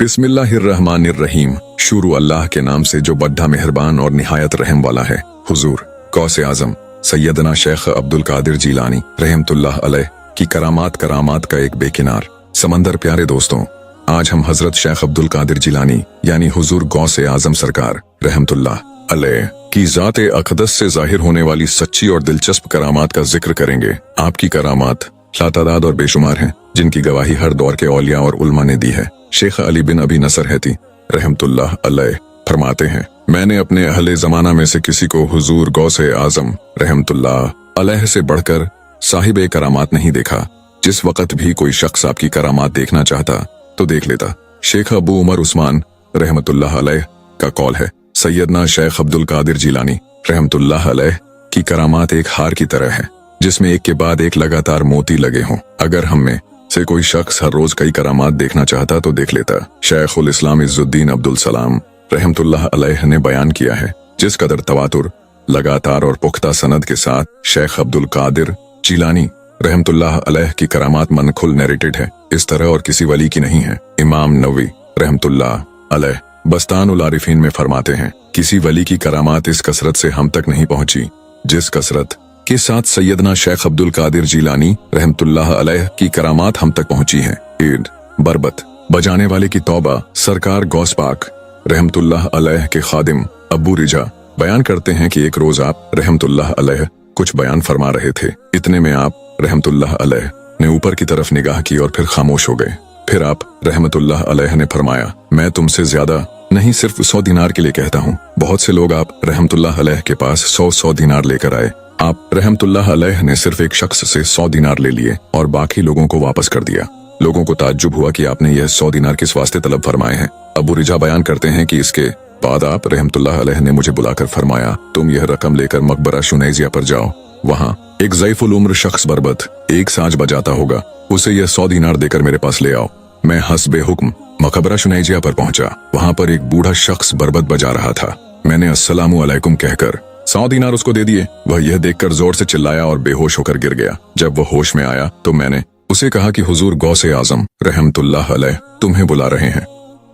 बिस्मिल्लाहिर्रहमानिर्रहीम। शुरू अल्लाह के नाम से जो बड़ा मेहरबान और निहायत रहम वाला है। हुजूर गौसे आजम सैयदना शेख अब्दुल कादिर जीलानी रहमतुल्लाह अलैह की करामात का एक बेकिनार समंदर। प्यारे दोस्तों, आज हम हजरत शेख अब्दुल कादिर जीलानी यानी हुजूर गौसे आजम सरकार रहमतुल्लाह अलैह की ज़ात-ए अक़दस से जाहिर होने वाली सच्ची और दिलचस्प करामात का जिक्र करेंगे। आपकी करामात लातादाद और बेशुमार हैं, जिनकी गवाही हर दौर के औलिया और उल्मा ने दी है। शेख अली बिन अबी नसर हैती रहमतुल्लाह अलैह फरमाते हैं, मैंने अपने अहले जमाना में से किसी को हुजूर गौसे आजम रहमतुल्लाह अलैह से बढ़कर साहिब करामात नहीं देखा। जिस वक्त भी कोई शख्स आपकी करामात देखना चाहता तो देख लेता। शेख अबू उमर उस्मान रहमतुल्लाह अलैह का कौल है, सैयदना शेख अब्दुल कादिर जीलानी रहमतुल्लाह अलैह की करामात एक हार की तरह है, जिसमें एक के बाद एक लगातार मोती लगे हों। अगर हम में से कोई शख्स हर रोज कई करामात देखना चाहता तो देख लेता। शेखुल इस्लाम इज़्ज़ुद्दीन अब्दुल सलाम रहमतुल्लाह अलैह ने बयान किया है, जिस कदर तवातुर लगातार और पुख्ता सनद के साथ शेख अब्दुल कादिर जीलानी रहमतुल्लाह अलैह की करामात मनखुल नैरेटेड है, इस तरह और किसी वली की नहीं है। इमाम नवी रहमतुल्लाह अलैह बस्तानुल आरिफीन में फरमाते हैं, किसी वली की करामात इस कसरत से हम तक नहीं पहुंची जिस कसरत के साथ सैयदना शेख अब्दुल कादिर जीलानी रहमतुल्लाह अलैह की करामात हम तक पहुंची है। ईद बरबत बजाने वाले की तौबा सरकार गौस पाक रहमतुल्लाह अलैह के खादिम अबू रिजा बयान करते हैं कि एक रोज आप रहमतुल्लाह अलैह कुछ बयान फरमा रहे थे। इतने में आप रहमतुल्लाह अलैह ने ऊपर की तरफ निगाह की और फिर खामोश हो गए। फिर आप रहमतुल्लाह अलैह ने फरमाया, मैं तुमसे ज्यादा नहीं सिर्फ 100 दिनार के लिए कहता हूँ। बहुत से लोग आप रहमतुल्लाह अलैह के पास 100 दिनार लेकर आए। आप रहमतुल्लाह अलैह ने सिर्फ एक शख्स से 100 दिनार ले लिए और बाकी लोगों को वापस कर दिया। लोगों को ताज्जुब हुआ कि आपने यह 100 दिनार किस वास्ते तलब फरमाए हैं। अबू रिजा बयान करते हैं कि इसके बाद आप रहमतुल्लाह अलैह ने मुझे बुलाकर फरमाया, तुम यह रकम लेकर मकबरा शुनैजिया पर जाओ। वहाँ एक ज़ईफुल उम्र शख्स बरबत एक साज बजाता होगा, उसे यह 100 दिनार देकर मेरे पास ले आओ। मैं हस्बे हुक्म मकबरा शुनैजिया पर पहुंचा। वहाँ पर एक बूढ़ा शख्स बरबत बजा रहा था। मैंने अस्सलामु अलैकुम कहकर 100 दिनार उसको दे दिए। वह यह देखकर जोर से चिल्लाया और बेहोश होकर गिर गया। जब वह होश में आया तो मैंने उसे कहा कि हुजूर गौसे आजम रहमतुल्लाह अलैह तुम्हें बुला रहे हैं।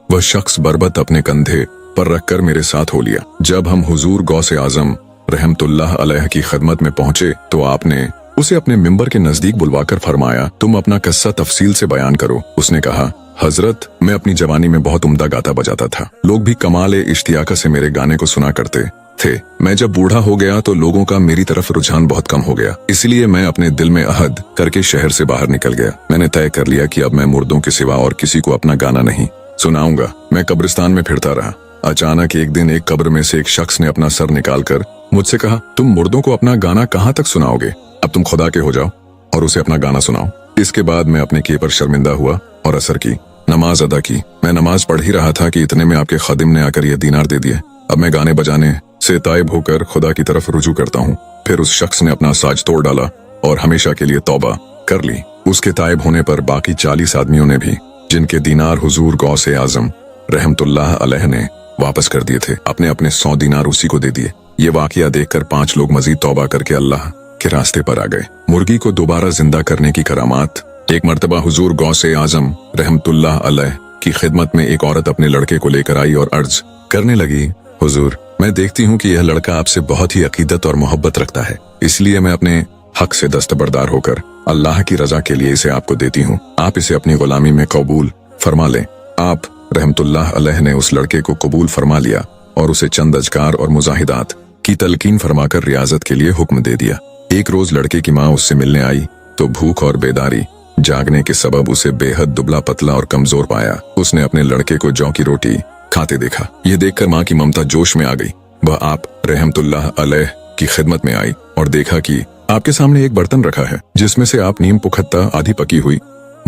वह शख्स बरबत अपने कंधे पर रखकर मेरे साथ हो लिया। जब हम हुजूर गौसे आजम रहमतुल्लाह अलैह की खिदमत में पहुंचे तो आपने उसे अपने मिंबर के नजदीक बुलवाकर फरमाया, तुम अपना किस्सा तफसील से बयान करो। उसने कहा, हजरत मैं अपनी जवानी में बहुत उम्दा गाता बजाता था। लोग भी कमाल इश्तियाका से मेरे गाने को सुना करते थे। मैं जब बूढ़ा हो गया तो लोगों का मेरी तरफ रुझान बहुत कम हो गया। इसलिए मैं अपने दिल में अहद करके शहर से बाहर निकल गया। मैंने तय कर लिया कि अब मैं मुर्दों के सिवा और किसी को अपना गाना नहीं सुनाऊंगा। मैं कब्रिस्तान में फिरता रहा। अचानक एक दिन एक कब्र में से एक शख्स ने अपना सर निकालकर मुझसे कहा, तुम मुर्दों को अपना गाना कहाँ तक सुनाओगे? अब तुम खुदा के हो जाओ और उसे अपना गाना सुनाओ। इसके बाद मैं अपने किए पर शर्मिंदा हुआ और असर की नमाज अदा की। मैं नमाज पढ़ ही रहा था कि इतने में आपके खादिम ने आकर यह दीनार दे दिए। अब मैं गाने बजाने से ताइब होकर खुदा की तरफ रुजू करता हूँ। फिर उस शख्स ने अपना साज तोड़ डाला और हमेशा के लिए तौबा कर ली। उसके ताइब होने पर बाकी 40 आदमियों ने भी, जिनके दीनार हुजूर गौसे आजम रहमतुल्लाह अलैह ने वापस कर दिए थे, अपने अपने 100 दीनार उसी को दे दिए। ये वाकया देखकर 5 लोग मजीद तौबा करके अल्लाह के रास्ते पर आ गए। मुर्गी को दोबारा जिंदा करने की करामात। एक मर्तबा हुजूर गौसे आजम रहमतुल्लाह अलैह की खिदमत में एक औरत अपने लड़के को लेकर आई और अर्ज करने लगी, हुजूर मैं देखती हूँ कि यह लड़का आपसे बहुत ही अकीदत और मोहब्बत रखता है, इसलिए मैं अपने हक से दस्तबरदार होकर अल्लाह की रजा के लिए इसे आपको देती हूँ। आप इसे अपनी गुलामी में कबूल फरमा लें। आप रहमतुल्लाह अलैह ने उस लड़के को कबूल फरमा लिया और उसे चंद अज़कार और मुजाहिदात की तलकीन फरमाकर रियाजत के लिए हुक्म दे दिया। एक रोज लड़के की माँ उससे मिलने आई तो भूख और बेदारी जागने के सबब उसे बेहद दुबला पतला और कमजोर पाया। उसने अपने लड़के को जौ की रोटी खाते देखा। यह देखकर माँ की ममता जोश में आ गई। वह आप रहमतुल्लाह अलैह की खिदमत में आई और देखा कि आपके सामने एक बर्तन रखा है, जिसमें से आप नीम पुखत्ता आधी पकी हुई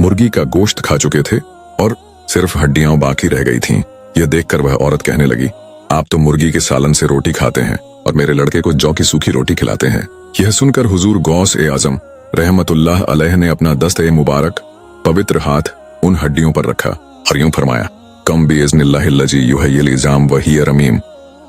मुर्गी का गोश्त खा चुके थे और सिर्फ हड्डियां बाकी रह गई थीं। यह देखकर वह औरत कहने लगी, आप तो मुर्गी के सालन से रोटी खाते हैं और मेरे लड़के को जौ की सूखी रोटी खिलाते हैं। यह सुनकर हुजूर गौस ए आजम रहमतुल्लाह अलैह ने अपना दस्त-ए मुबारक पवित्र हाथ उन हड्डियों पर रखा और यूं फरमाया, कम बिइज़्निल्लाहिल्लज़ी युहय्यिल इज़ाम व हिय रमीम।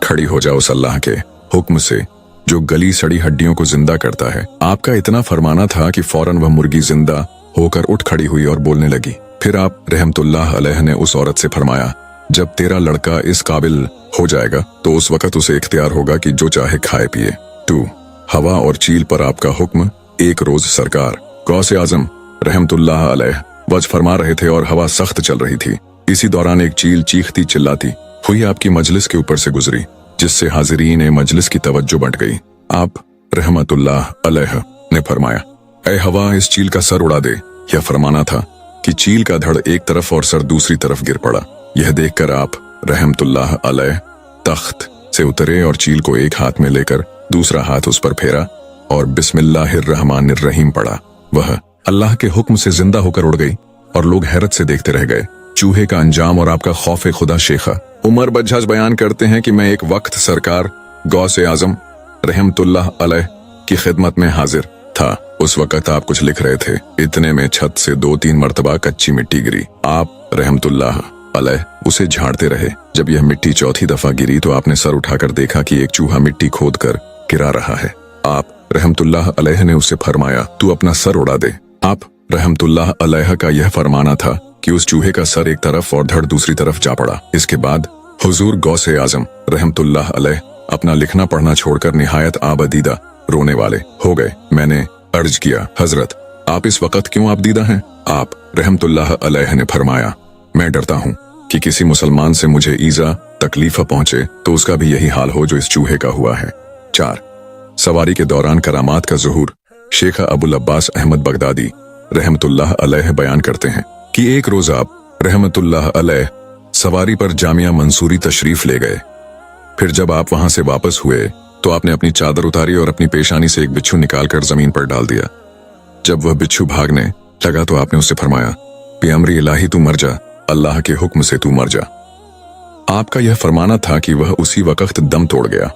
खड़ी हो जाओ उस अल्लाह के हुक्म से जो गली सड़ी हड्डियों को जिंदा करता है। आपका इतना फरमाना था कि फौरन वह मुर्गी जिंदा होकर उठ खड़ी हुई और बोलने लगी। फिर आप रहमतुल्लाह अलैह ने उस औरत से फरमाया, जब तेरा लड़का इस काबिल हो जाएगा तो उस वक़्त उसे इख्तियार होगा कि जो चाहे खाए पिए। 2. हवा और चील पर आपका हुक्म। एक रोज सरकार गौसे आजम रहमतुल्लाह अलैह वज फरमा रहे थे और हवा सख्त चल रही थी। इसी दौरान एक चील चीखती चिल्लाती हुई आपकी मजलिस के ऊपर से गुजरी, जिससे हाजिरीन मजलिस की तवज्जो बंट गई। आप रहमतुल्लाह अलैह ने फरमाया, ऐ हवा इस चील का सर उड़ा दे। यह फरमाना था कि चील का धड़ एक तरफ और सर दूसरी तरफ गिर पड़ा। यह देखकर आप रहमतुल्लाह अलैह तख्त से उतरे और चील को एक हाथ में लेकर दूसरा हाथ उस पर फेरा और बिस्मिल्लाहिर्रहमानिर्रहीम पढ़ा। वह अल्लाह के हुक्म से जिंदा होकर उड़ गई और लोग हैरत से देखते रह गए। चूहे का अंजाम और आपका खौफे खुदा शेखा। उमर बज्जाज बयान करते हैं कि मैं एक वक्त सरकार गौसे आजम रहमतुल्लाह अलैह की खिदमत में हाजिर था। उस वक्त आप कुछ लिख रहे थे, इतने में छत से 2-3 मर्तबा कच्ची मिट्टी गिरी। आप रहमतुल्लाह अलैह उसे झाड़ते रहे। जब यह मिट्टी चौथी दफा गिरी तो आपने सर उठाकर देखा कि एक चूहा मिट्टी खोद कर गिरा रहा है। आप रहमतुल्लाह अलैह ने उससे फरमाया, तू अपना सर उड़ा दे। आप रहमतुल्लाह अलैह का यह फरमाना था कि उस चूहे का सर एक तरफ और धड़ दूसरी तरफ जा पड़ा। इसके बाद हुजूर गौसे आजम रहमतुल्लाह अलैह अपना लिखना पढ़ना छोड़कर निहायत आबदीदा रोने वाले हो गए। मैंने अर्ज किया, हजरत आप इस वक्त क्यों आबदीदा हैं? आप रहमतुल्लाह अलैह ने फरमाया, मैं डरता हूँ कि किसी मुसलमान से मुझे ईजा तकलीफ पहुंचे तो उसका भी यही हाल हो जो इस चूहे का हुआ है। 4. सवारी के दौरान करामात का ज़ुहूर। शेख अबुल अब्बास अहमद बगदादी रहमतुल्लाह अलैह बयान करते हैं कि एक रोज आप रहमतुल्लाह अलैह सवारी पर जामिया मंसूरी तशरीफ ले गए। फिर जब आप वहां से वापस हुए तो आपने अपनी चादर उतारी और अपनी पेशानी से एक बिच्छू निकालकर जमीन पर डाल दिया। जब वह बिच्छू भागने लगा तो आपने उससे फरमाया, बेअमरी इलाही तू मर जा, अल्लाह के हुक्म से तू मर जा। आपका यह फरमाना था कि वह उसी वक्त दम तोड़ गया।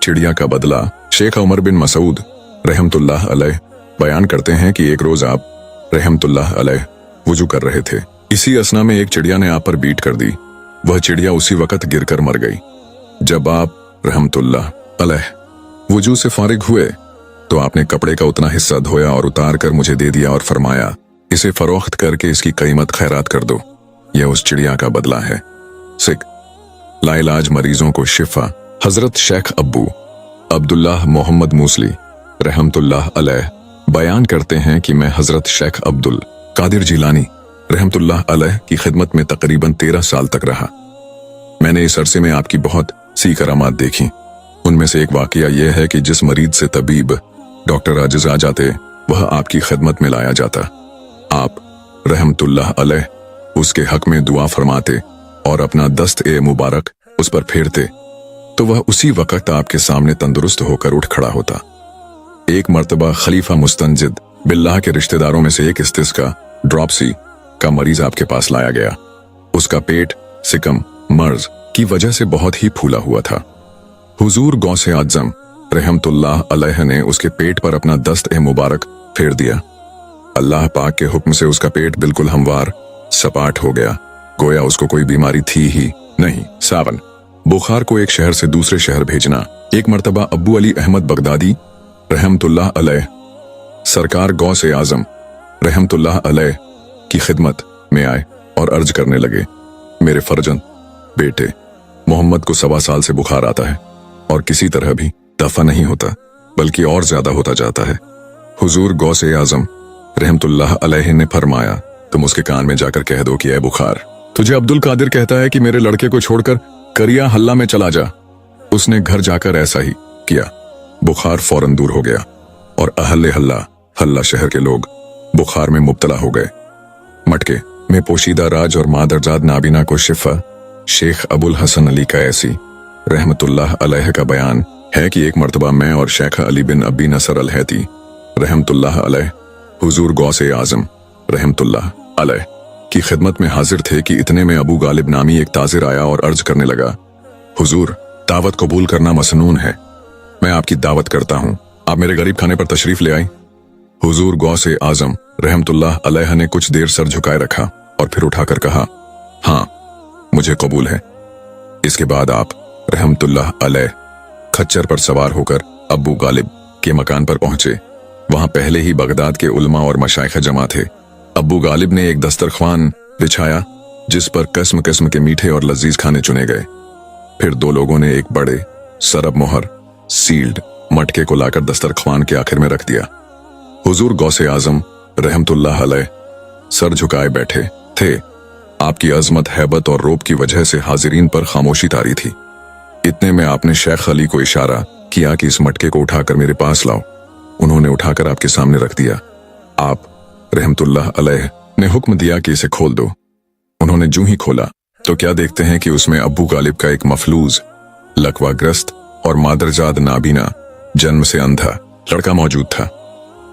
चिड़िया का बदला। शेख उमर बिन मसूद रहमतुल्लाह अलैह बयान करते हैं कि एक रोज आप रहमतुल्लाह अलैह वुजू कर रहे थे। इसी असना में एक चिड़िया ने आप पर बीट कर दी। वह चिड़िया उसी वक्त गिरकर मर गई। जब आप रहमतुल्लाह अलैह वुजू से फारिग हुए तो आपने कपड़े का उतना हिस्सा धोया और उतार कर मुझे दे दिया और फरमाया, इसे फरोख्त करके इसकी कीमत खैरात कर दो। यह उस चिड़िया का बदला है। 6. लाइलाज मरीजों को शिफा। हजरत शेख अब्बू अब्दुल्लाह मोहम्मद मूसली रहमतुल्लाह अलैह बयान करते हैं कि मैं हजरत शेख अब्दुल कादिर जिलानी रहमतुल्लाह अलैह की खिदमत में तकरीबन 13 साल तक रहा। मैंने इस अरसे में आपकी बहुत सी करामात देखी। उनमें से एक वाकया यह है कि जिस मरीज से तबीब डॉक्टर आजिज आ जाते वह आपकी खिदमत में लाया जाता। आप रहमतुल्लाह अलैह उसके हक में दुआ फरमाते और अपना दस्त ए मुबारक उस पर फेरते तो वह उसी वक्त आपके सामने तंदुरुस्त होकर उठ खड़ा होता। एक मर्तबा खलीफा मुस्तंजिद बिल्लाह के रिश्तेदारों में से एक इस्तिस्का ड्रॉपसी का मरीज आपके पास लाया गया। उसका पेट सिकम मर्ज की वजह से बहुत ही फूला हुआ था। हुजूर गौसे आजम रहमतुल्लाह अलैह ने उसके पेट पर अपना दस्त ए मुबारक फेर दिया। अल्लाह पाक के हुक्म से उसका पेट बिल्कुल हमवार सपाट हो गया, गोया उसको कोई बीमारी थी ही नहीं। 7. बुखार को एक शहर से दूसरे शहर भेजना। एक मर्तबा अब्बू अली अहमद बगदादी रहमतुल्लाह अलैह सरकार गौसे आजम रहमतुल्लाह अलैह की खिदमत में आए और अर्ज करने लगे, मेरे फर्जंद बेटे मोहम्मद को 1.25 साल से बुखार आता है और किसी तरह भी दफा नहीं होता बल्कि और ज्यादा होता जाता है। हुजूर गौसे आजम रहमतुल्लाह अलैह ने फरमाया, तुम उसके कान में जाकर कह दो कि ऐ बुखार, तुझे अब्दुल कादिर कहता है कि मेरे लड़के को छोड़कर करिया हल्ला में चला जा। उसने घर जाकर ऐसा ही किया। बुखार फौरन दूर हो गया और अहले हल्ला शहर के लोग बुखार में मुब्तला हो गए। मटके में पोशीदा राज और मादरजाद नाबीना को शिफा। शेख अबुल हसन अली कैसी रहमतुल्लाह अलैह का बयान है कि एक मर्तबा मैं और शेख अली बिन अबी नसर अल हैती रहमतुल्लाह अलैह हुजूर गौसे आजम रहमतुल्लाह अलैह की खिदमत में हाजिर थे कि इतने में अबू गालिब नामी एक ताजिर आया और अर्ज करने लगा, हुजूर दावत कबूल करना मसनून है, मैं आपकी दावत करता हूँ, आप मेरे गरीब खाने पर तशरीफ ले आई। हुजूर गौसे आजम रहमतुल्लाह अलैह ने कुछ देर सर झुकाए रखा और फिर उठाकर कहा, हाँ मुझे कबूल है। इसके बाद आप रहमतुल्लाह अलैह खच्चर पर सवार होकर अब्बू गालिब के मकान पर पहुंचे। वहां पहले ही बगदाद के उलमा और मशाइख जमा थे। अब्बू गालिब ने एक दस्तरख्वान बिछाया जिस पर किस्म किस्म के मीठे और लजीज खाने चुने गए। फिर दो लोगों ने एक बड़े सरब मोहर सील्ड मटके को लाकर दस्तरख्वान के आखिर में रख दिया। हुजूर गौसे आजम रहमतुल्लाह अलैह सर झुकाए बैठे थे। आपकी अजमत, हैबत और रोब की वजह से हाजिरीन पर खामोशी तारी थी। इतने में आपने शेख अली को इशारा किया कि इस मटके को उठाकर मेरे पास लाओ। उन्होंने उठाकर आपके सामने रख दिया। आप रहमतुल्लाह अलैह ने हुक्म दिया कि इसे खोल दो। उन्होंने जूं ही खोला तो क्या देखते हैं कि उसमें अब्बू गालिब का एक मफलूज, लकवाग्रस्त और मादरजाद नाबीना, जन्म से अंधा लड़का मौजूद था।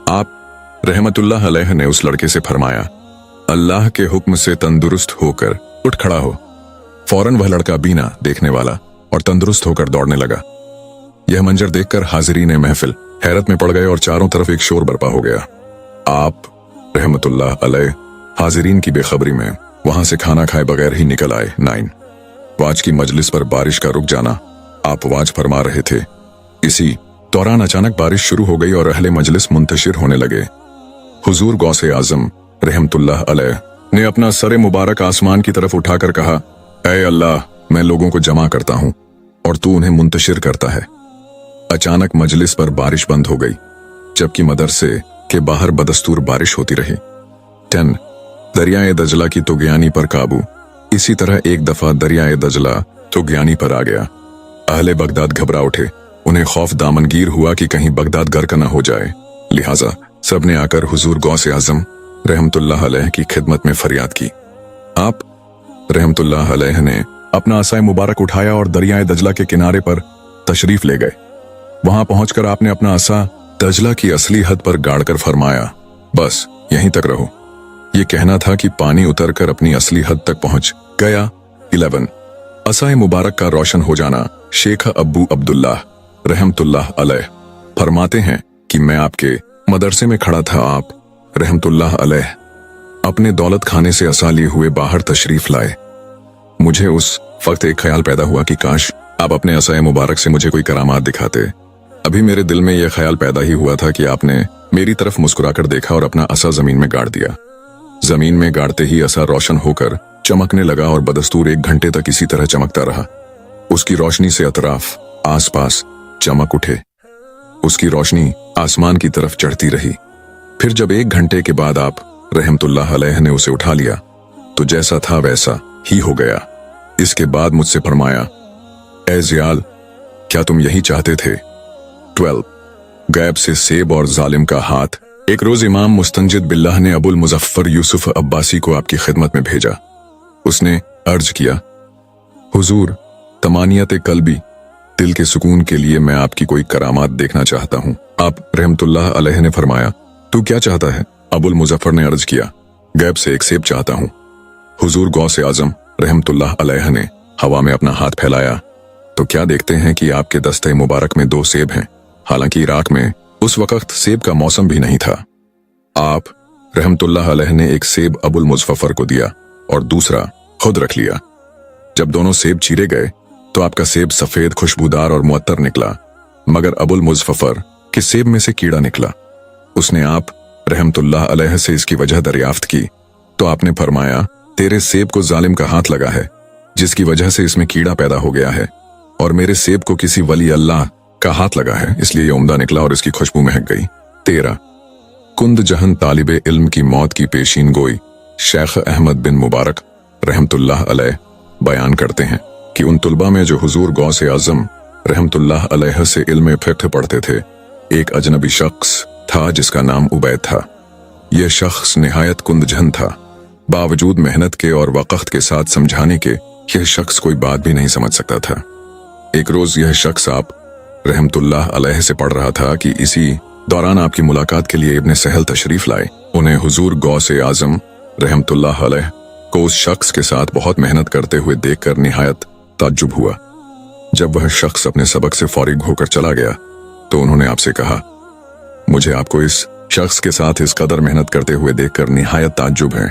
आप रहमतुल्लाह अलैह ने उस लड़के से फरमाया, अल्लाह के हुक्म से तंदुरुस्त होकर उठ खड़ा हो। फौरन वह लड़का बीना, देखने वाला और तंदुरुस्त होकर दौड़ने लगा। यह मंजर देखकर हाजिरीन महफिल हैरत में पड़ गए और चारों तरफ एक शोर बर्पा हो गया। आप रहमतुल्लाह अलैह हाजिरीन की बेखबरी में वहां से खाना खाए बगैर ही निकल आए। 9 वाज की मजलिस पर बारिश का रुक जाना। आप वाज फरमा रहे थे। इसी दौरान अचानक बारिश शुरू हो गई और अहले मजलिस मुंतशिर होने लगे। हुजूर गौसे आजम रहमतुल्लाह अलैह ने अपना सरे मुबारक आसमान की तरफ उठाकर कहा, ऐ अल्लाह, मैं लोगों को जमा करता हूं और तू उन्हें मुंतशिर करता है। अचानक मजलिस पर बारिश बंद हो गई, जबकि मदरसे के बाहर बदस्तूर बारिश होती रही। 10 दरियाए दजला की तुगयानी पर काबू। इसी तरह एक दफा दरियाए दजला तुगयानी पर आ गया। अहले बगदाद घबरा उठे। उन्हें खौफ दामनगीर हुआ कि कहीं बगदाद गर्क न हो जाए। लिहाजा सबने आकर हुजूर गौसे आजम रहमतुल्लाह अलैह की खिदमत में फरियाद की। आप रहमतुल्लाह अलैह ने अपना असाए मुबारक उठाया और दरियाए दजला के किनारे पर तशरीफ ले गए। वहां पहुंचकर आपने अपना असा दजला की असली हद पर गाड़कर फरमाया, बस यहीं तक रहो। ये कहना था कि पानी उतरकर अपनी असली हद तक पहुंच गया। 11 असाए मुबारक का रोशन हो जाना। शेख अब्बू अब्दुल्लाह रहमतुल्लाह अलैह फरमाते हैं कि मैं आपके मदरसे में खड़ा था। आप रहमतुल्लाह अलैह अपने दौलत खाने से असा लिए हुए बाहर तशरीफ लाए। मुझे उस वक्त एक ख्याल पैदा हुआ कि काश आप अपने असाए मुबारक से मुझे कोई करामात दिखाते। अभी मेरे दिल में यह ख्याल पैदा ही हुआ था कि आपने मेरी तरफ मुस्कुराकर देखा और अपना असा जमीन में गाड़ दिया। जमीन में गाड़ते ही असा रोशन होकर चमकने लगा और बदस्तूर 1 घंटे तक इसी तरह चमकता रहा। उसकी रोशनी से अतराफ आसपास चमक उठे। उसकी रोशनी आसमान की तरफ चढ़ती रही। फिर जब 1 घंटे के बाद आप रहमतुल्लाह अलैह ने उसे उठा लिया तो जैसा था वैसा ही हो गया। इसके बाद मुझसे फरमाया, ऐ ज़ियाल, क्या तुम यही चाहते थे? 12 गैब से सेब और जालिम का हाथ। एक रोज इमाम मुस्तंजिद बिल्लाह ने अबुल मुजफ्फर यूसुफ अब्बासी को आपकी खिदमत में भेजा। उसने अर्ज किया, हुजूर, तमानियत कल्बी, दिल के सुकून के लिए मैं आपकी कोई करामात देखना चाहता हूं। आप रहमतुल्लाह अलैह ने फरमाया, तू क्या चाहता है? अबुल मुजफ्फर ने अर्ज किया, गैब से एक सेब चाहता हूं। हुजूर गौसे आजम रहमतुल्लाह अलैह ने हवा में अपना हाथ फैलाया तो क्या देखते हैं कि आपके दस्ते मुबारक में 2 सेब हैं। हालांकि इराक में उस वक्त सेब का मौसम भी नहीं था। आप रहमतुल्लाह अलैह ने एक सेब अबुल मुजफ्फर को दिया और दूसरा खुद रख लिया। जब दोनों सेब चीरे गए तो आपका सेब सफेद, खुशबूदार और मुअत्तर निकला, मगर अबुल मुजफ्फर के सेब में से कीड़ा निकला। उसने आप रहमतुल्लाह अलैह से इसकी वजह दरियाफ्त की तो आपने फरमाया, तेरे सेब को जालिम का हाथ लगा है, जिसकी वजह से इसमें कीड़ा पैदा हो गया है, और मेरे सेब को किसी वली अल्लाह का हाथ लगा है, इसलिए यह उम्दा निकला और इसकी खुशबू महक गई। 13 कुंद जहन तालिबे इल्म की मौत की पेशीन गोई। शेख अहमद बिन मुबारक रहमतुल्लाह अलैह बयान करते हैं कि उन तुलबा में जो हुजूर गौसे आजम रहमतुल्लाह अलैह से इल्म फिक्र पढ़ते थे, एक अजनबी शख्स था जिसका नाम उबैद था। यह शख्स निहायत कुंदजहन था। बावजूद मेहनत के और वक़्त के साथ समझाने के यह शख्स कोई बात भी नहीं समझ सकता था। एक रोज यह शख्स आप रहमतुल्लाह अलैह से पढ़ रहा था कि इसी दौरान आपकी मुलाकात के लिए इब्ने सहल तशरीफ लाए। उन्हें हुजूर गौसे आजम रहमतुल्लाह अलैह को उस शख्स के साथ बहुत मेहनत करते हुए देखकर निहायत ताज्जुब हुआ। जब वह शख्स अपने सबक से फारिग होकर चला गया तो उन्होंने आपसे कहा, मुझे आपको इस शख्स के साथ इस कदर मेहनत करते हुए देखकर निहायत ताज्जुब है।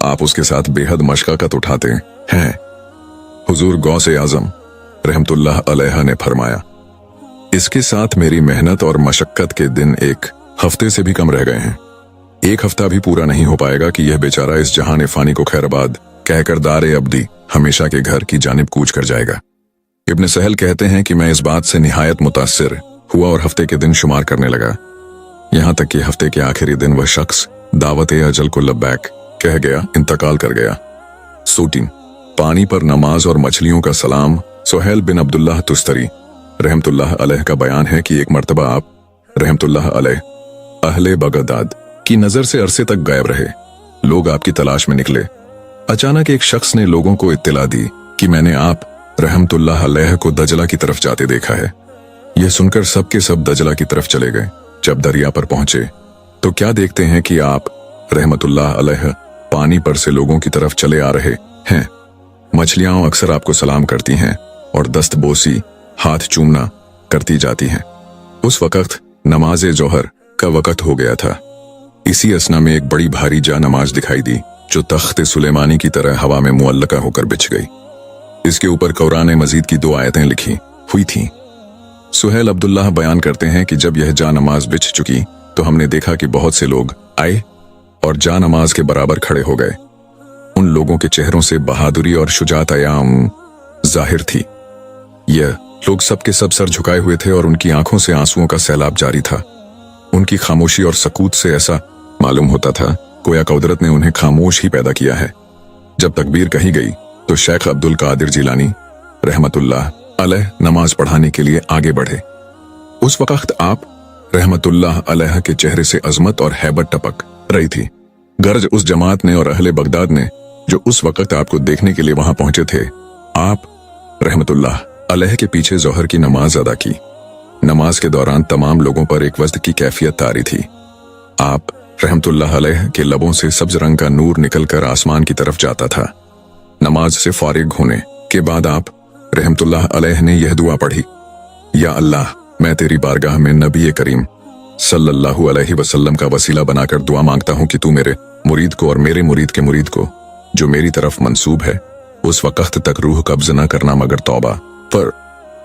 आप उसके साथ बेहद मशक्कत उठाते हैं। हुजूर गौसे आजम रहमतुल्लाह अलैह ने फरमाया, इसके साथ मेरी मेहनत और मशक्कत के दिन 1 हफ्ते से भी कम रह गए हैं। एक हफ्ता भी पूरा नहीं हो पाएगा कि यह बेचारा इस जहान फानी को खैराबाद कहकर दारे अब्दी हमेशा के घर की जानिब कूच कर जाएगा। इब्न सहल कहते हैं कि मैं इस बात से निहायत मुतासिर हुआ और हफ्ते के दिन शुमार करने लगा, यहां तक कि हफ्ते के आखिरी दिन वह शख्स दावत अजल को लब्बैक कह गया, इंतकाल कर गया। सूटीन पानी पर नमाज और मछलियों का सलाम। सुहेल बिन अब्दुल्लाह तुस्तरी रहमतुल्लाह अलैह का बयान है कि एक मर्तबा आप रहमतुल्लाह अलैह अहले बगदाद की नजर से अरसे तक गायब रहे। लोग आपकी तलाश में निकले। अचानक एक शख्स ने लोगों को इत्तला दी कि मैंने आप रहमतुल्लाह अलैह को दजला की तरफ जाते देखा है। यह सुनकर सब के सब दजला की तरफ चले गए। जब दरिया पर पहुंचे तो क्या देखते हैं कि आप रहमतुल्लाह अलैह पानी पर से लोगों की तरफ चले आ रहे हैं। मछलियां अक्सर आपको सलाम करती हैं और दस्तबोसी हाथ चूमना करती जाती हैं। उस वक्त नमाज जोहर का वक्त हो गया था। इसी असना में एक बड़ी भारी जा नमाज दिखाई दी जो तख्त सुलेमानी की तरह हवा में मुअल्लका होकर बिछ गई। इसके ऊपर कुरान मजीद की 2 आयतें लिखी हुई थीं। सुहेल अब्दुल्लाह बयान करते हैं कि जब यह जा नमाज बिछ चुकी तो हमने देखा कि बहुत से लोग आए और जा नमाज के बराबर खड़े हो गए। उन लोगों के चेहरों से बहादुरी और शुजात आयाम जाहिर थी। यह लोग सबके सब सर झुकाए हुए थे और उनकी आंखों से आंसुओं का सैलाब जारी था। उनकी खामोशी और सकूत से ऐसा मालूम होता था गोया कुदरत ने उन्हें खामोश ही पैदा किया है। जब तकबीर कही गई तो शेख अब्दुल कादिर जिलानी रहमतुल्लाह अलैह नमाज पढ़ाने के लिए आगे बढ़े। उस वक्त आप रहमतुल्लाह अलैह के चेहरे से अजमत और हैबत टपक रही थी। गर्ज उस जमात ने और अहले बगदाद ने जो उस वक्त आपको देखने के लिए वहां पहुंचे थे। आप रहमतुल्लाह अलैह के पीछे जोहर की नमाज अदा की। नमाज के दौरान तमाम लोगों पर एक वज़्द की कैफियत तारी थी। आप रहमतुल्लाह अलैह के लबों से सब्ज रंग का नूर निकलकर आसमान की तरफ जाता था। नमाज से फारिग होने के बाद आप रहमतुल्लाह अलैह ने यह दुआ पढ़ी, या अल्लाह, मैं तेरी बारगाह में नबी करीम सल्लल्लाहु अलैहि वसल्लम का वसीला बनाकर दुआ मांगता हूं कि तू मेरे मुरीद को और मेरे मुरीद के मुरीद को जो मेरी तरफ मंसूब है उस वक्त तक रूह कब्ज न करना मगर तौबा पर।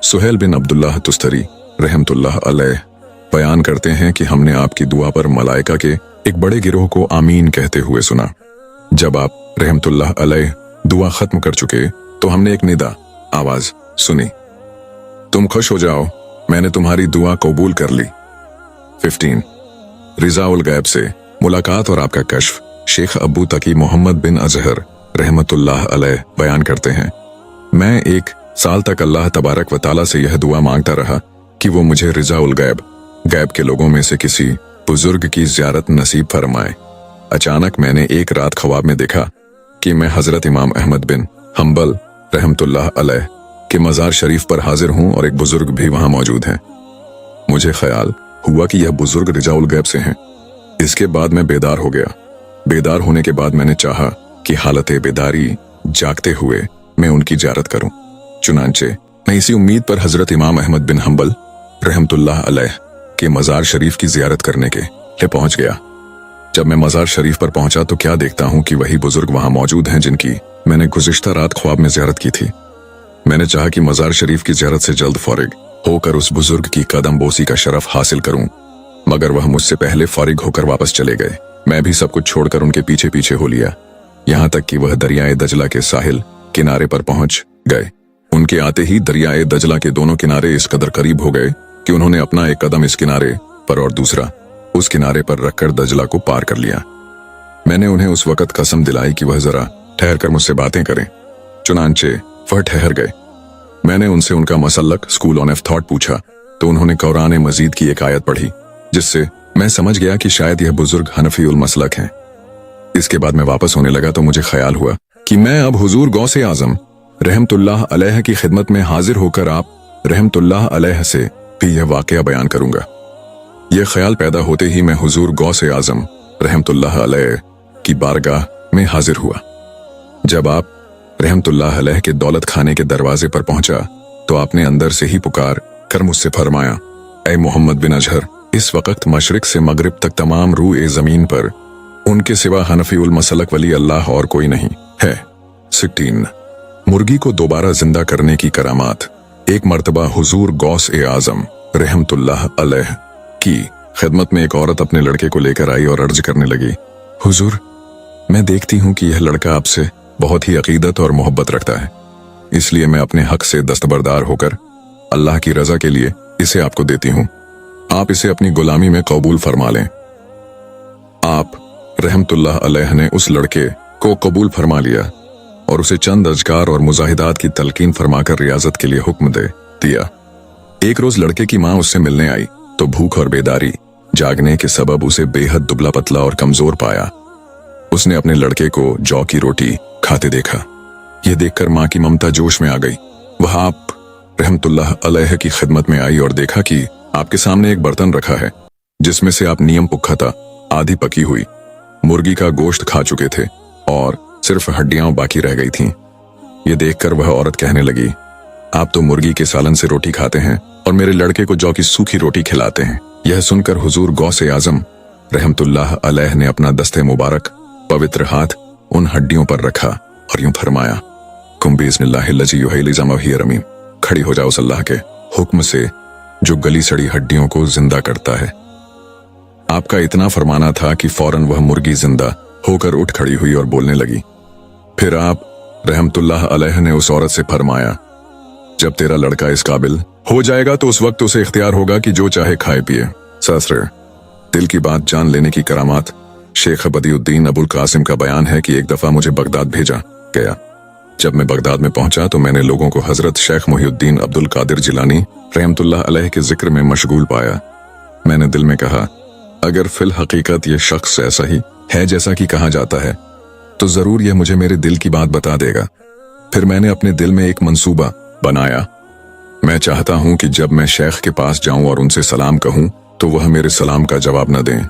सुहेल बिन अब्दुल्लाह तुस्तरी रहमतुल्लाह अलैह बयान करते हैं कि हमने आपकी दुआ पर मलाइका के एक बड़े गिरोह को आमीन कहते हुए सुना। जब आप रहमतुल्लाह अलैह दुआ खत्म कर चुके तो हमने एक निदा आवाज सुनी, तुम खुश हो जाओ, मैंने तुम्हारी दुआ कबूल कर ली। 15 रिजा उल गैब से मुलाकात और आपका कश्फ। शेख अबू तकी मोहम्मद बिन अजहर रहमतुल्लाह अलैह बयान करते हैं, मैं 1 साल तक अल्लाह तबारक व ताला से यह दुआ मांगता रहा कि वो मुझे रिजा उल गैब गैब के लोगों में से किसी बुजुर्ग की ज़ियारत नसीब फरमाए। अचानक मैंने एक रात ख्वाब में देखा कि मैं हजरत इमाम अहमद बिन हम्बल रहमतुल्लाह अलैह के मज़ार शरीफ पर हाजिर हूं और एक बुजुर्ग भी वहां मौजूद हैं। मुझे ख्याल हुआ कि यह बुजुर्ग रिजा उल गैब से हैं। इसके बाद मैं बेदार हो गया। बेदार होने के बाद मैंने चाहा कि हालत बेदारी जागते हुए मैं उनकी ज़ियारत करूं। चुनांचे मैं इसी उम्मीद पर हजरत इमाम अहमद बिन हम्बल रहमतुल्लाह अलैह के मज़ार शरीफ की ज़ियारत करने के लिए पहुंच गया। जब मैं मज़ार शरीफ पर पहुंचा तो क्या देखता हूं कि वही बुजुर्ग वहां मौजूद हैं जिनकी मैंने गुज़िश्ता रात ख्वाब में ज़ियारत की थी। मैंने चाहा कि मज़ार शरीफ की ज़ियारत से जल्द फारिग होकर उस बुजुर्ग की कदम बोसी का शरफ हासिल करूं, मगर वह मुझसे पहले फारिग होकर वापस चले गए। मैं भी सब कुछ छोड़कर उनके पीछे पीछे हो लिया, यहां तक कि वह दरियाए दजला के साहिल किनारे पर पहुंच गए। उनके आते ही दरियाए दजला के दोनों किनारे इस कदर करीब हो गए कि उन्होंने अपना एक कदम इस किनारे पर और दूसरा उस किनारे पर रखकर दजला को पार कर लिया। मैंने उन्हें उस वक्त कसम दिलाई कि वह जरा ठहर कर मुझसे बातें करें। चुनांचे वह ठहर गए। मैंने उनसे उनका मसलक स्कूल ऑन थॉट पूछा तो उन्होंने कुरान मजीद की एक आयत पढ़ी जिससे मैं समझ गया कि शायद यह बुजुर्ग हनफी उल मसलक हैं। इसके बाद मैं वापस होने लगा तो मुझे ख्याल हुआ कि मैं अब हुजूर गौसे आजम रहमतुल्लाह अलैह की खिदमत में हाजिर होकर आप रहमतुल्लाह अलैह से भी यह वाकया बयान करूंगा। यह ख्याल पैदा होते ही मैं हुजूर गौसे आजम रहमतुल्लाह अलैह की बारगाह में हाजिर हुआ। जब आप रहमतुल्लाह अलैह के दौलत खाने के दरवाजे पर पहुंचा तो आपने अंदर से ही पुकार कर मुझसे फरमाया, ऐ मोहम्मद बिन अजहर, इस वक्त मशरिक से मगरिब तक तमाम रूए जमीन पर उनके सिवा हनफी उल मसलक वली अल्लाह और कोई नहीं है। 16 मुर्गी को दोबारा जिंदा करने की करामात। एक मर्तबा हुजूर गौस ए आजम रहमतुल्लाह अलैह की खिदमत में एक औरत अपने लड़के को लेकर आई और अर्ज करने लगी, हुजूर, मैं देखती हूँ कि यह लड़का आपसे बहुत ही अकीदत और मोहब्बत रखता है, इसलिए मैं अपने हक से दस्तबरदार होकर अल्लाह की रजा के लिए इसे आपको देती हूँ। आप इसे अपनी गुलामी में कबूल फरमा लें। आप रहमतुल्लाह अलैह ने उस लड़के को कबूल फरमा लिया और उसे चंद अज़कार और मुजाहिदात की तलकीन फरमाकर रियाजत के लिए हुक्म दे दिया। एक रोज लड़के की माँ उससे मिलने आई तो भूख और बेदारी जागने के सबब उसे बेहद दुबला पतला और कमजोर पाया। उसने अपने लड़के को जौ की रोटी खाते देखा। यह देखकर माँ की ममता जोश में आ गई। वह आप रहमतुल्लाह अलैह की खिदमत में आई और देखा कि आपके सामने एक बर्तन रखा है जिसमें से आप नियम पुख्ता आधी पकी हुई मुर्गी का गोश्त खा चुके थे और सिर्फ हड्डियां बाकी रह गई थीं। ये देखकर वह औरत कहने लगी, आप तो मुर्गी के सालन से रोटी खाते हैं और मेरे लड़के को जौ की सूखी रोटी खिलाते हैं। यह सुनकर हुजूर गौसे आजम रहमतुल्लाह अलैह ने अपना दस्ते मुबारक पवित्र हाथ उन हड्डियों पर रखा और यूं फरमाया, कुम बिइज़्निल्लाहिल्लज़ी युहयिल इज़ाम व हिय रमीम। खड़ी हो जाओ उस अल्लाह के हुक्म से जो गली सड़ी हड्डियों को जिंदा करता है। आपका इतना फरमाना था कि फौरन वह मुर्गी जिंदा होकर उठ खड़ी हुई और बोलने लगी। फिर आप रहमतुल्लाह अलैह ने उस औरत से फरमाया, जब तेरा लड़का इस काबिल हो जाएगा तो उस वक्त उसे इख्तियार होगा कि जो चाहे खाए पिए। ससरे दिल की बात जान लेने की करामात शेख बदियुद्दीन अबुल कासिम का बयान है कि एक दफा मुझे बगदाद भेजा गया। जब मैं बगदाद में पहुंचा तो मैंने लोगों को हजरत शेख मुहिउद्दीन अब्दुल कादिर जिलानी रहमतुल्लाह अलैह के जिक्र में मशगूल पाया। मैंने दिल में कहा, अगर फिल हकीकत ये शख्स ऐसा ही है जैसा कि कहा जाता है तो जरूर यह मुझे मेरे दिल की बात बता देगा। फिर मैंने अपने दिल में एक मंसूबा बनाया। मैं चाहता हूं कि जब मैं शेख के पास जाऊं और उनसे सलाम कहूं तो वह मेरे सलाम का जवाब न दें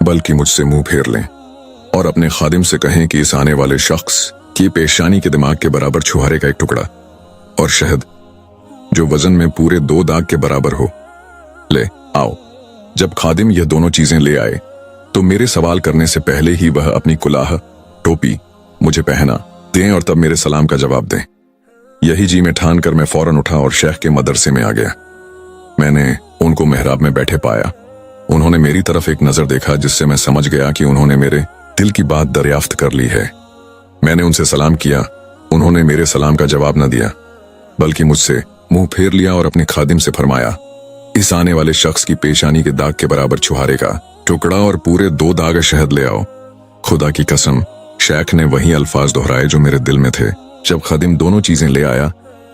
बल्कि मुझसे मुंह फेर लें और अपने खादिम से कहें कि इस आने वाले शख्स की पेशानी के दिमाग के बराबर छुहारे का एक टुकड़ा और शहद जो वजन में पूरे 2 दाग के बराबर हो ले आओ। जब खादिम यह दोनों चीजें ले आए तो मेरे सवाल करने से पहले ही वह अपनी कुलाह टोपी मुझे पहना दें और तब मेरे सलाम का जवाब दें। यही जी में ठान कर मैं फौरन उठा और शेख के मदरसे में आ गया। मैंने उनको मेहराब में बैठे पाया। उन्होंने मेरी तरफ एक नजर देखा जिससे मैं समझ गया कि उन्होंने मेरे दिल की बात दरियाफ्त कर ली है। मैंने उनसे सलाम किया। उन्होंने मेरे सलाम का जवाब न दिया बल्कि मुझसे मुंह फेर लिया और अपने खादिम से फरमाया, इस आने वाले शख्स की पेशानी के दाग के बराबर छुहारे का टुकड़ा और पूरे 2 दाग शहद ले आओ। खुदा की कसम, शेख ने वही अल्फाज दोहराए जो मेरे दिल में थे। जब खादिम दोनों चीजें ले आया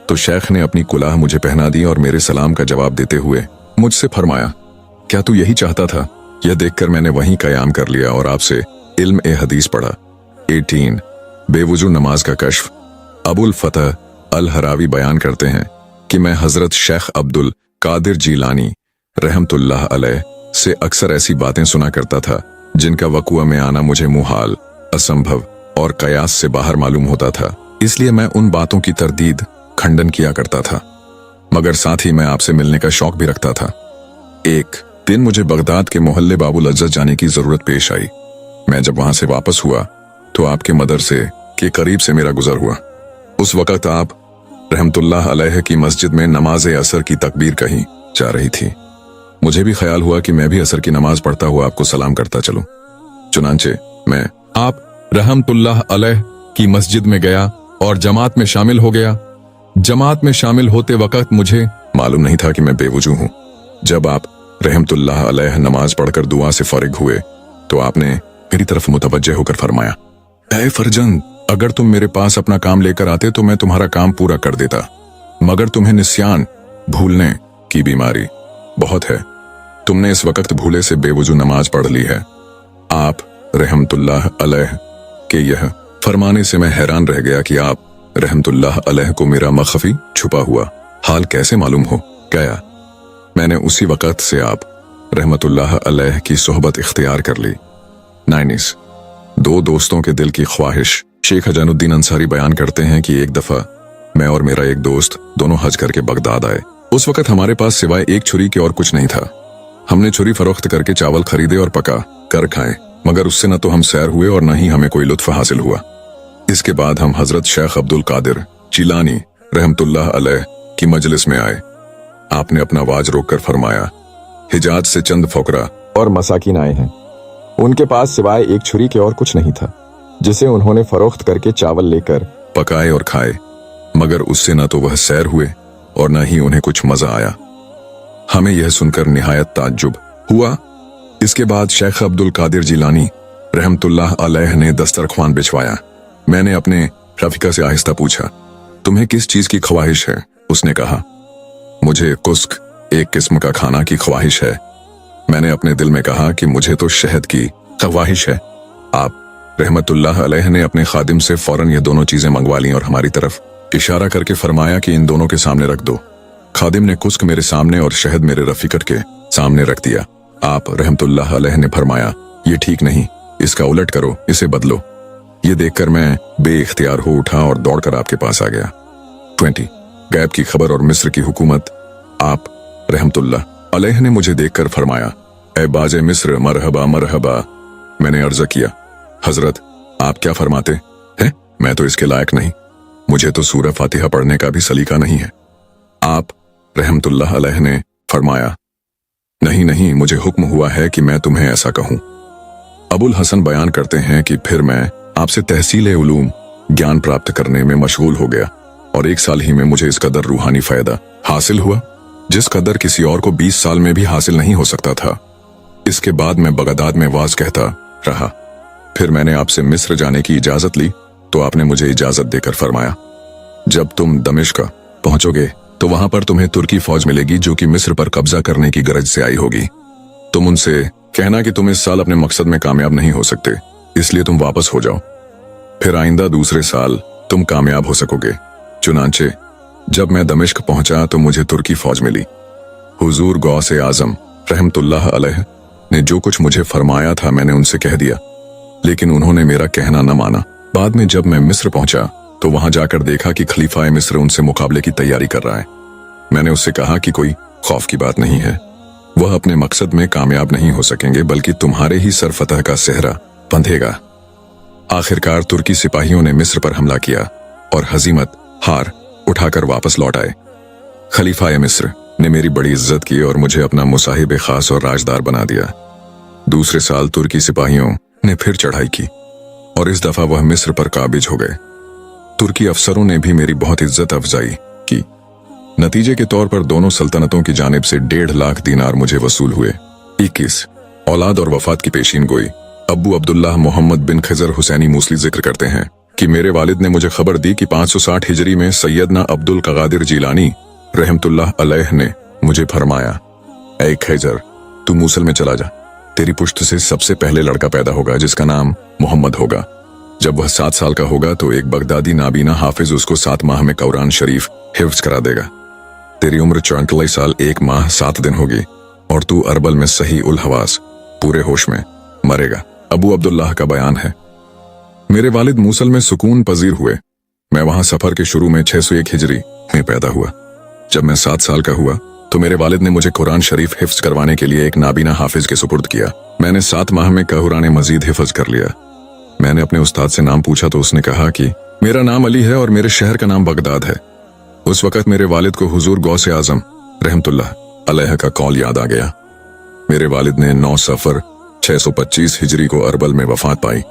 तो शेख ने अपनी कुलाह मुझे पहना दी और मेरे सलाम का जवाब देते हुए मुझसे फरमाया, क्या तू यही चाहता था? यह देखकर मैंने वहीं कयाम कर लिया और आपसे इल्म ए हदीस पढ़ा। 18 बेवुजू नमाज का कश्फ। अबुल फतह अल हरावी बयान करते हैं कि मैं हजरत शेख अब्दुल कादिर जीलानी रहमतुल्लाह अलैह से अक्सर ऐसी बातें सुना करता था जिनका वक़ुआ में आना मुझे मुहाल, असंभव और कयास से बाहर मालूम होता था। इसलिए मैं उन बातों की तरदीद खंडन किया करता था, मगर साथ ही मैं आपसे मिलने का शौक भी रखता था। एक दिन मुझे बगदाद के मोहल्ले बाबुल अज़्ज़ज़ जाने की जरूरत पेश आई। मैं जब वहां से वापस हुआ तो आपके मदरसे के करीब से मेरा गुजर हुआ। उस वक्त आप रहमतुल्लाह अलैह की मस्जिद में नमाज असर की तकबीर कही जा रही थी। मुझे भी ख्याल हुआ कि मैं भी असर की नमाज पढ़ता हुआ आपको सलाम करता चलूं। चुनांचे मैं आप रहमतुल्लाह अलैह की मस्जिद में गया और जमात में शामिल हो गया। जमात में शामिल होते वक्त मुझे मालूम नहीं था कि मैं बेवजू हूं। जब आप रहमतुल्लाह अलैह नमाज पढ़कर दुआ से फारिग हुए तो आपने मेरी तरफ मुतवज्जे होकर फरमाया, ऐ फरजंद, अगर तुम मेरे पास अपना काम लेकर आते तो मैं तुम्हारा काम पूरा कर देता, मगर तुम्हें निस्यान भूलने की बीमारी बहुत है। तुमने इस वक्त भूले से बेवजू नमाज पढ़ ली है। आप रहमतुल्लाह अलैह के यह फरमाने से मैं हैरान रह गया कि आप रहमतुल्लाह अलैह को मेरा मखफी छुपा हुआ हाल कैसे मालूम हो गया। मैंने उसी वक्त से आप रहमतुल्लाह अलैह की सोहबत इख्तियार कर ली। 9 2 दोस्तों के दिल की ख्वाहिश। शेख हजानुद्दीन अंसारी बयान करते हैं कि एक दफा मैं और मेरा एक दोस्त दोनों हज करके बगदाद आए। उस वक्त हमारे पास सिवाय एक छुरी के और कुछ नहीं था। हमने छुरी फरोख्त करके चावल खरीदे और पका कर खाए, मगर उससे न तो हम सैर हुए और न ही हमें कोई लुत्फ हासिल हुआ। इसके बाद हम हजरत शेख अब्दुल कादिर जिलानी रहमतुल्लाह अलैह की मजलिस में आए। आपने अपना वाज रोक कर फरमाया, हिजाज से चंद फकरा और मसाकिन आए हैं। उनके पास सिवाय एक छुरी के और कुछ नहीं था, जिसे उन्होंने फरोख्त करके चावल लेकर पकाए और खाए, मगर उससे न तो वह सैर हुए और न ही उन्हें कुछ मजा आया। हमें यह सुनकर निहायत ताज्जुब हुआ। इसके बाद शेख अब्दुल कादिर जिलानी रहमतुल्लाह अलैह ने दस्तरख्वान बिछवाया। मैंने अपने रफीका से आहिस्ता पूछा, तुम्हें किस चीज की ख्वाहिश है? उसने कहा, मुझे कुस्क, एक किस्म का खाना की ख्वाहिश है। मैंने अपने दिल में कहा कि मुझे तो शहद की ख्वाहिश है। आप रहमतुल्लाह अलैह ने अपने खादिम से फौरन ये दोनों चीजें मंगवा ली और हमारी तरफ इशारा करके फरमाया कि इन दोनों के सामने रख दो। खादिम ने कुस्क मेरे सामने और शहद मेरे रफीकट के सामने रख दिया। आप रहमतुल्लाह अलैह ने फरमाया, ये ठीक नहीं, इसका उलट करो, इसे बदलो। ये देखकर मैं बेइख्तियार हो उठा और दौड़कर आपके पास आ गया। 20 गैब की खबर और मिस्र की हुकूमत। आप रहमतुल्लाह अलैह ने मुझे देखकर फरमाया, ए बाजे मिस्र, मरहबा मरहबा। मैंने अर्ज़ किया, हजरत आप क्या फरमाते हैं? मैं तो इसके लायक नहीं, मुझे तो सूरह फातिहा पढ़ने का भी सलीका नहीं है। आप रहमतुल्लाह अलैह ने फरमाया, नहीं नहीं, मुझे हुक्म हुआ है कि मैं तुम्हें ऐसा कहूं। अबुल हसन बयान करते हैं कि फिर मैं आपसे तहसील उलूम ज्ञान प्राप्त करने में मशगूल हो गया और 1 साल ही में मुझे इस कदर रूहानी फायदा हासिल हुआ जिस कदर किसी और को 20 साल में भी हासिल नहीं हो सकता था। इसके बाद मैं बगदाद में वाज कहता रहा। फिर मैंने आपसे मिस्र जाने की इजाजत ली तो आपने मुझे इजाजत देकर फरमाया, जब तुम दमिश्क पहुंचोगे तो वहां पर तुम्हें तुर्की फौज मिलेगी जो कि मिस्र पर कब्जा करने की गरज से आई होगी। तुम उनसे कहना कि तुम इस साल अपने मकसद में कामयाब नहीं हो सकते, इसलिए तुम वापस हो जाओ, फिर आइंदा दूसरे साल तुम कामयाब हो सकोगे। चुनांचे जब मैं दमिश्क पहुंचा तो मुझे तुर्की फौज मिली। हुजूर गौसे आजम रहमतुल्लाह अलैह ने जो कुछ मुझे फरमाया था मैंने उनसे कह दिया, लेकिन उन्होंने मेरा कहना न माना। बाद में जब मैं मिस्र पहुंचा तो वहां जाकर देखा कि खलीफा मिस्र उनसे मुकाबले की तैयारी कर रहा है। मैंने उससे कहा कि कोई खौफ की बात नहीं है, वह अपने मकसद में कामयाब नहीं हो सकेंगे बल्कि तुम्हारे ही सर फतह का सेहरा बंधेगा। आखिरकार तुर्की सिपाहियों ने मिस्र पर हमला किया और हजीमत हार उठाकर वापस लौट आए। खलीफा मिस्र ने मेरी बड़ी इज्जत की और मुझे अपना मुसाहिब खास और राजदार बना दिया। दूसरे साल तुर्की सिपाहियों ने फिर चढ़ाई की और इस दफा वह मिस्र पर काबिज हो गए। तुर्की अफसरों ने भी मेरी बहुत इज्जत अफजाई की। नतीजे के तौर पर दोनों सल्तनतों की जानिब से 1.5 लाख दीनार मुझे वसूल हुए। 21 औलाद और वफात की पेशीन गोई। अब्बू अब्दुल्लाह मोहम्मद बिन खजर हुसैनी मूसली जिक्र करते हैं कि मेरे वालिद ने मुझे खबर दी कि 560 हिजरी में सैयदना अब्दुल कादिर जिलानी रहमतुल्लाह अलैह ने मुझे फरमाया, ऐ खैजर, तू मूसल में चला जा, तेरी पुश्त से सबसे पहले लड़का पैदा होगा जिसका नाम मोहम्मद होगा। जब वह 7 साल का होगा तो एक बगदादी नाबीना हाफिज उसको 7 माह में कुरान शरीफ हिफ्ज करा देगा। तेरी उम्र 44 साल 1 माह 7 दिन होगी और तू अरबल में सही उल हवास पूरे होश में मरेगा। अबू अब्दुल्लाह का बयान है, मेरे वालिद मूसल में सुकून पजीर हुए। मैं वहां सफर के शुरू में 601 हिजरी में पैदा हुआ। जब मैं 7 साल का हुआ तो मेरे वालिद ने मुझे कुरान शरीफ हिफ्ज करवाने के लिए एक नाबीना हाफिज के सुपुर्द किया। मैंने 7 माह में कुरान मजीद हिफ्ज कर लिया। मैंने अपने उस्ताद से नाम पूछा तो उसने कहा कि मेरा नाम अली है और मेरे शहर का नाम बगदाद है। उस वक्त मेरे वालिद को हुजूर गौसे आजम रहमतुल्लाह अलैह का कौल याद आ गया। मेरे वालिद ने 9 सफर 625 हिजरी को अरबल में वफात पाई।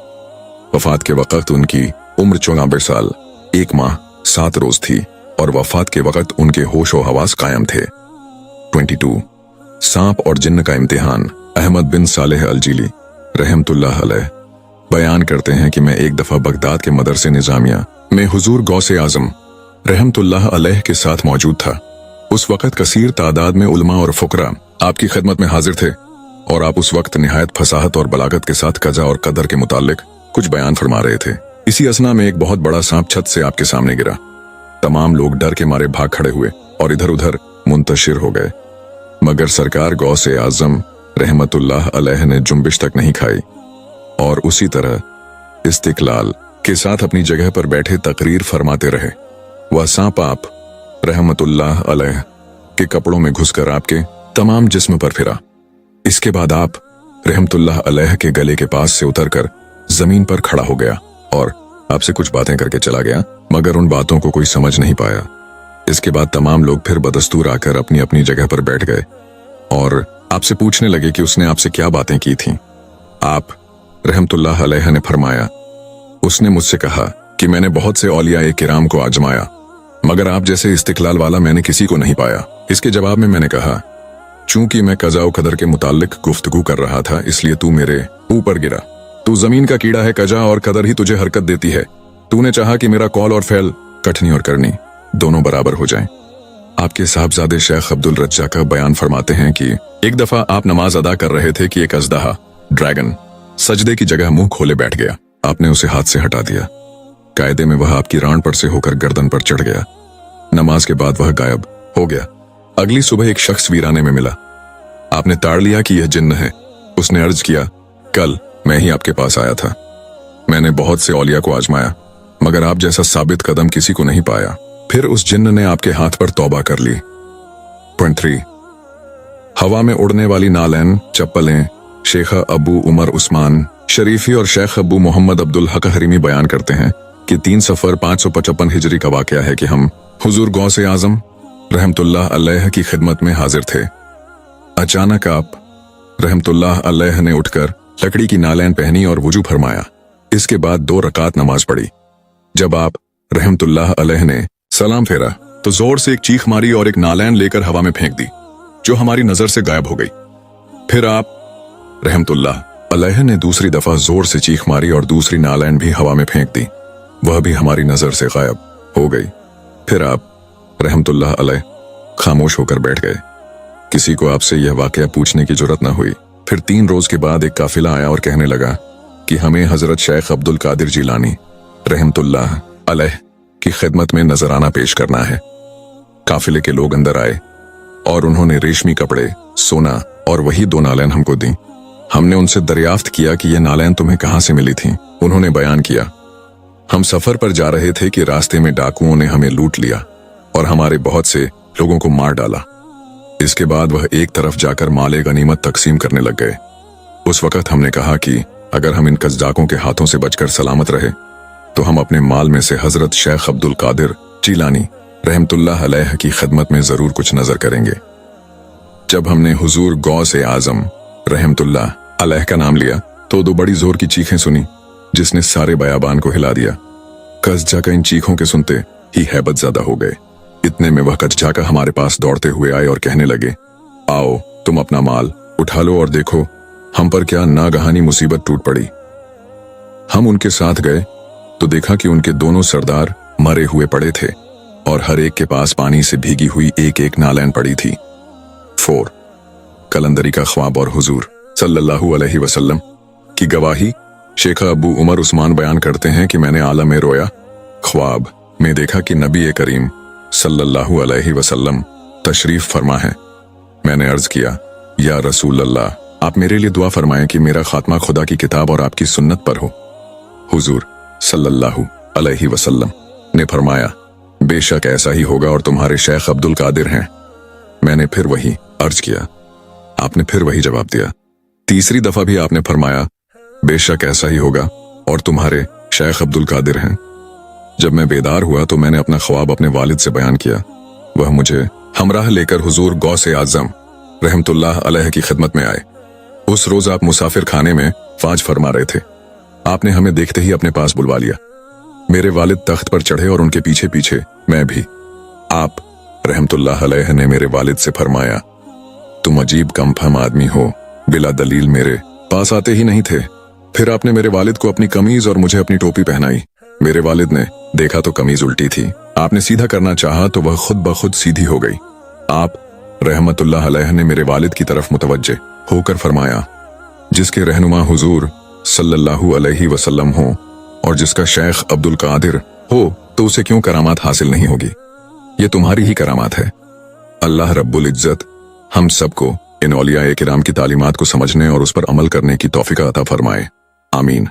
वफात के वक्त उनकी उम्र 94 साल 1 माह 7 रोज थी और वफात के वक्त उनके होश व हवास कायम थे। 22 सांप और जिन्न का इम्तिहान। अहमद बिन सालेह अलजीली रहमतुल्लाह अलैह बयान करते हैं कि मैं एक दफा बगदाद के मदरसे निजामिया में हुजूर गौसे आजम रहमतुल्लाह अलैह के साथ मौजूद था। उस वक्त कसीर तादाद में उलमा और फुकरा आपकी खिदमत में हाजिर थे और आप उस वक्त निहायत फसाहत और बलागत के साथ कजा और कदर के मुतालिक कुछ बयान फरमा रहे थे। इसी असना में एक बहुत बड़ा सांप छत से आपके सामने गिरा। तमाम लोग डर के मारे भाग खड़े हुए और इधर उधर मुंतशिर हो गए, मगर सरकार गौसे आजम रहमतुल्लाह अलैह ने जुम्बिश तक नहीं खाई और उसी तरह इस्तिकलाल के साथ अपनी जगह पर बैठे तकरीर फरमाते रहे। वह सांप आप रहमतुल्लाह अलैह के कपड़ों में घुसकर आपके तमाम जिस्म पर फिरा। इसके बाद आप रहमतुल्लाह अलैह के गले के पास से उतरकर जमीन पर खड़ा हो गया और आपसे कुछ बातें करके चला गया, मगर उन बातों को कोई समझ नहीं पाया। इसके बाद तमाम लोग फिर बदस्तूर आकर अपनी अपनी जगह पर बैठ गए और आपसे पूछने लगे कि उसने आपसे क्या बातें की थीं। आप रहमतुल्लाह अलैह ने फरमाया, उसने मुझसे कहा कि मैंने बहुत से औलिया किराम को आजमाया, मगर आप जैसे इस्तिकलाल वाला मैंने किसी को नहीं पाया। इसके जवाब में मैंने कहा, चूंकि मैं कज़ा व क़दर के मुताल्लिक गुफ्तगू कर रहा था, इसलिए तू मेरे ऊपर गिरा। तू जमीन का कीड़ा है, कज़ा और कदर ही तुझे हरकत देती है। तूने चाहा कि मेरा कौल और फैल, कठनी और करनी दोनों बराबर हो जाएं। आपके साहबजादे शेख अब्दुल रज्जा का बयान फरमाते हैं कि एक दफा आप नमाज अदा कर रहे थे कि एक अजदहा ड्रैगन सजदे की जगह मुंह खोले बैठ गया। आपने उसे हाथ से हटा दिया। कायदे में वह आपकी रान पर से होकर गर्दन पर चढ़ गया। नमाज के बाद वह गायब हो गया। अगली सुबह एक शख्स वीराने में मिला। आपने ताड़ लिया कि यह जिन्न है। उसने अर्ज किया, कल मैं ही आपके पास आया था। मैंने बहुत से औलिया को आजमाया, मगर आप जैसा साबित कदम किसी को नहीं पाया। फिर उस जिन्न ने आपके हाथ पर तौबा कर ली। पॉइंट 3, हवा में उड़ने वाली नालैन चप्पलें। शेख अबू उमर उस्मान शरीफी और शेख अबू मोहम्मद अब्दुल हक हरीमी बयान करते हैं कि 3 सफर 555 हिजरी का वाकया है कि हम हुजूर गौसे आजम रहमतुल्लाह अलैह की खिदमत में हाजिर थे। अचानक आप रहमतुल्लाह अलैह ने उठकर लकड़ी की नालैन पहनी और वुजू फरमाया। इसके बाद 2 रकात नमाज पढ़ी। जब आप रहमतुल्लाह अलैह ने सलाम फेरा तो जोर से एक चीख मारी और एक नालैन लेकर हवा में फेंक दी, जो हमारी नजर से गायब हो गई। फिर आप रहमतुल्लाह अलैह ने दूसरी दफा जोर से चीख मारी और दूसरी नालैन भी हवा में फेंक दी, वह भी हमारी नजर से गायब हो गई। फिर आप रहमतुल्लाह अलैह खामोश होकर बैठ गए। किसी को आपसे यह वाकया पूछने की जरूरत न हुई। फिर 3 रोज के बाद एक काफिला आया और कहने लगा कि हमें हजरत शेख अब्दुल कादिर जीलानी रहमतुल्लाह अलैह की खिदमत में नजराना पेश करना है। काफिले के लोग अंदर आए और उन्होंने रेशमी कपड़े, सोना और वही 2 नालैन हमको दी। हमने उनसे दरियाफ्त किया कि यह नालैन तुम्हें कहां से मिली थी। उन्होंने बयान किया, हम सफर पर जा रहे थे कि रास्ते में डाकुओं ने हमें लूट लिया और हमारे बहुत से लोगों को मार डाला। इसके बाद वह एक तरफ जाकर माले गनीमत तकसीम करने लग गए। उस वक्त हमने कहा कि अगर हम इन कज़्ज़ाकों के हाथों से बचकर सलामत रहे तो हम अपने माल में से हजरत शेख अब्दुल कादिर जीलानी रहमतुल्लाह अलैह की खिदमत में जरूर कुछ नजर करेंगे। जब हमने हुजूर गौसे आजम रहमतुल्लाह अलैह का नाम लिया तो 2 बड़ी जोर की चीखें सुनी, जिसने सारे बयाबान को हिला दिया। कज़्ज़ाका इन चीखों के सुनते ही हैबत ज़्यादा हो गए। इतने में वह कज़्ज़ाका हमारे पास दौड़ते हुए आए और कहने लगे, आओ तुम अपना माल उठा लो और देखो हम पर क्या नागहानी मुसीबत टूट पड़ी। हम उनके साथ गए तो देखा कि उनके दोनों सरदार मरे हुए पड़े थे और हर एक के पास पानी से भीगी हुई एक नालैन पड़ी थी। 4, कलंदरी का ख्वाब और हुजूर सल्लल्लाहु अलैहि वसल्लम की गवाही। शेख अबू उमर उस्मान बयान करते हैं कि मैंने आलम में रोया ख्वाब में देखा कि नबी करीम सल्लल्लाहु अलैहि वसल्लम तशरीफ फरमा है। मैंने अर्ज किया, या रसूल अल्लाह, आप मेरे लिए दुआ फरमाएं कि मेरा खात्मा खुदा की किताब और आपकी सुन्नत पर हो। हुजूर सल्लल्लाहु अलैहि वसल्लम ने फरमाया, बेशक ऐसा ही होगा और तुम्हारे शेख अब्दुल कादिर हैं। मैंने फिर वही अर्ज किया। आपने फिर वही जवाब दिया। तीसरी दफा भी आपने फरमाया, बेशक ऐसा ही होगा और तुम्हारे शेख अब्दुल कादिर हैं। जब मैं बेदार हुआ तो मैंने अपना ख्वाब अपने वालिद से बयान किया। वह मुझे हमराह लेकर हुजूर गौसे आजम रहमतुल्लाह अलैह की खिदमत में आए। उस रोज आप मुसाफिर खाने में फाज फरमा रहे थे। आपने हमें देखते ही अपने पास बुलवा लिया। मेरे वालिद तख्त पर चढ़े और उनके पीछे पीछे मैं भी। आप रहमतुल्लाह अलैह ने मेरे वालिद से फरमाया, तुम अजीब कमफहम आदमी हो, बिला दलील मेरे पास आते ही नहीं थे। फिर आपने मेरे वालिद को अपनी कमीज और मुझे अपनी टोपी पहनाई। मेरे वालिद ने देखा तो कमीज उल्टी थी। आपने सीधा करना चाहा तो वह खुद ब खुद सीधी हो गई। आप रहमतुल्लाह अलैह ने मेरे वालिद की तरफ मुतवज्जे होकर फरमाया, जिसके रहनुमा हुजूर सल्लल्लाहु अलैहि वसल्लम हो और जिसका शेख अब्दुल कादिर हो तो उसे क्यों करामात हासिल नहीं होगी। ये तुम्हारी ही करामात है। अल्लाह रब्बुल इज्जत हम सबको इन औलिया किराम की तालीमात को समझने और उस पर अमल करने की तौफीक अता फरमाए। आमीन।